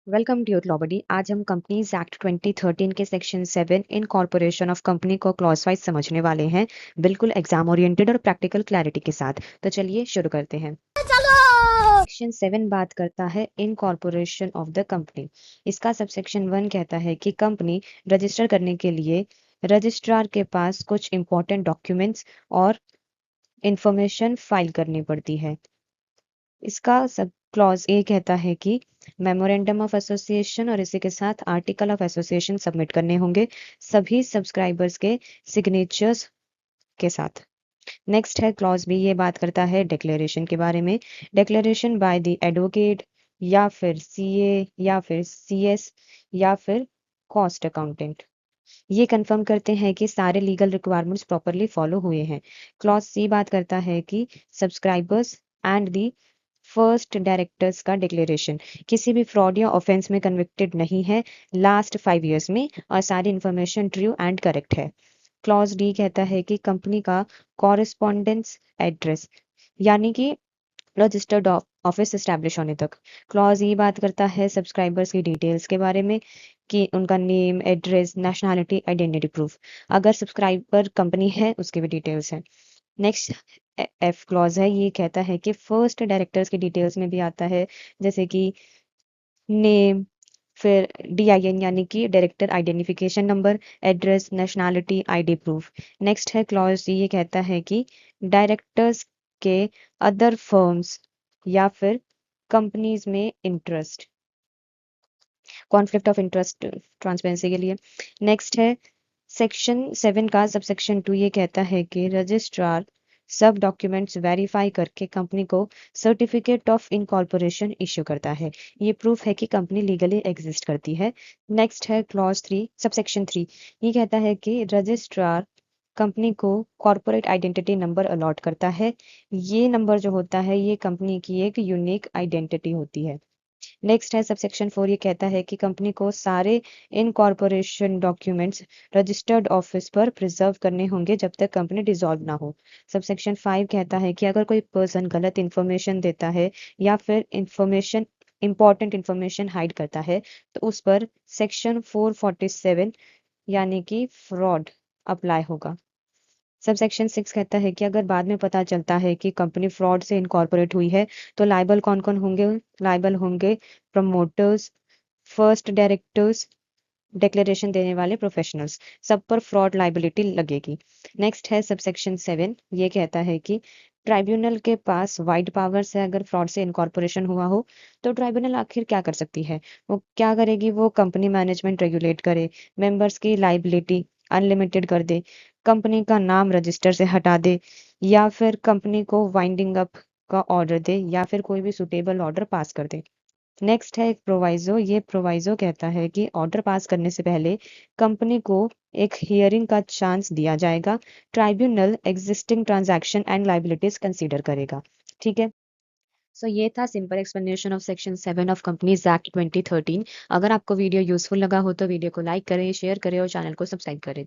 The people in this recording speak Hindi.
वेलकम टू योर लॉ बडी। आज हम कंपनीज एक्ट 2013 के सेक्शन 7 इनकॉर्पोरेशन ऑफ कंपनी को क्लॉज वाइज समझने वाले हैं, बिल्कुल एग्जाम ओरिएंटेड और प्रैक्टिकल क्लैरिटी के साथ। तो चलिए शुरू करते हैं। सेक्शन 7 बात करता है इनकॉर्पोरेशन ऑफ द कंपनी। इसका सबसेक्शन 1 कहता है कि कंपनी रजिस्टर करने के लिए रजिस्ट्रार के पास कुछ इंपॉर्टेंट डॉक्यूमेंट्स और इंफॉर्मेशन फाइल करनी पड़ती है। इसका सब क्लॉज ए कहता है कि मेमोरेंडम ऑफ एसोसिएशन और इसी के साथ आर्टिकल ऑफ एसोसिएशन सबमिट करने होंगे सभी सब्सक्राइबर्स के सिग्नेचर्स के साथ। नेक्स्ट है क्लॉज बी, ये बात करता है डिक्लेरेशन के बारे में। डिक्लेरेशन बाय द एडवोकेट या फिर सीए या फिर सीएस या फिर कॉस्ट अकाउंटेंट, ये कंफर्म करते हैं कि सारे लीगल रिक्वायरमेंट्स प्रॉपरली फॉलो हुए हैं। क्लॉज सी बात करता है कि subscribers and the first directors का डिक्लेरेशन किसी भी फ्रॉड या ऑफेंस में कन्विक्टेड नहीं है लास्ट 5 years में और सारी इंफॉर्मेशन ट्रू एंड करेक्ट है। क्लॉज डी कहता है कि कंपनी का कॉरेस्पॉन्डेंस एड्रेस यानी कि रजिस्टर्ड ऑफिस एस्टैब्लिश होने तक। क्लॉज ये बात करता है सब्सक्राइबर्स की डिटेल्स के बारे में कि उनका name, address, nationality, identity proof. अगर सब्सक्राइबर कंपनी है उसके भी डिटेल्स हैं। नेक्स्ट एफ क्लॉज है, ये कहता है कि फर्स्ट डायरेक्टर्स की डिटेल्स में भी आता है, जैसे कि नेम, फिर DIN यानी कि director identification number, address, nationality, ID proof. Next है क्लॉज ये कहता है कि डायरेक्टर्स के अदर फर्म्स या फिर कंपनीज में interest, conflict of interest transparency के लिए। नेक्स्ट है सेक्शन 7 का सबसेक्शन 2, ये कहता है कि रजिस्ट्रार सब डॉक्यूमेंट्स वेरीफाई करके कंपनी को सर्टिफिकेट ऑफ इनकॉर्पोरेशन इश्यू करता है। ये प्रूफ है कि कंपनी लीगली एग्जिस्ट करती है। नेक्स्ट है क्लॉज 3 सबसेक्शन 3, ये कहता है कि रजिस्ट्रार कंपनी को कॉर्पोरेट आइडेंटिटी नंबर अलॉट करता है। ये नंबर जो होता है ये कंपनी की एक यूनिक आइडेंटिटी होती है। नेक्स्ट है सबसेक्शन 4, ये कहता है कि कंपनी को सारे इनकॉर्पोरेशन डॉक्यूमेंट्स रजिस्टर्ड ऑफिस पर प्रिजर्व करने होंगे जब तक कंपनी डिसॉल्व ना हो। सबसेक्शन 5 कहता है कि अगर कोई पर्सन गलत इंफॉर्मेशन देता है या फिर इंपॉर्टेंट इंफॉर्मेशन हाइड करता है तो उस पर सेक्शन 447 यानी कि फ्रॉड अप्लाई होगा। सबसेक्शन 6 कहता है कि अगर बाद में पता चलता है कि कंपनी फ्रॉड से इनकॉर्पोरेट हुई है तो लायबल कौन कौन होंगे। लायबल होंगे प्रमोटर्स, फर्स्ट डायरेक्टर्स, डिक्लेरेशन देने वाले प्रोफेशनल्स, सब पर फ्रॉड लाइबिलिटी लगेगी। नेक्स्ट है सबसेक्शन 7, ये कहता है कि ट्राइब्यूनल के पास वाइड पावर्स है। अगर फ्रॉड से इनकॉर्पोरेशन हुआ हो तो ट्राइब्यूनल आखिर क्या कर सकती है, वो क्या करेगी, वो कंपनी मैनेजमेंट रेगुलेट करे, मेंबर्स की लाइबिलिटी अनलिमिटेड कर दे, कंपनी का नाम रजिस्टर से हटा दे, या फिर कंपनी को वाइंडिंग अप का ऑर्डर दे, या फिर कोई भी सुटेबल ऑर्डर पास कर दे। नेक्स्ट है एक प्रोवाइजो, ये प्रोवाइजो कहता है कि ऑर्डर पास करने से पहले कंपनी को एक हियरिंग का चांस दिया जाएगा। Tribunal existing transaction and liabilities consider करेगा। ठीक है। सो ये था simple explanation of section 7 of companies act 2013। अगर आपको वीडियो यूजफुल लगा हो तो वीडियो को लाइक करें, शेयर करें और चैनल को सब्सक्राइब करें।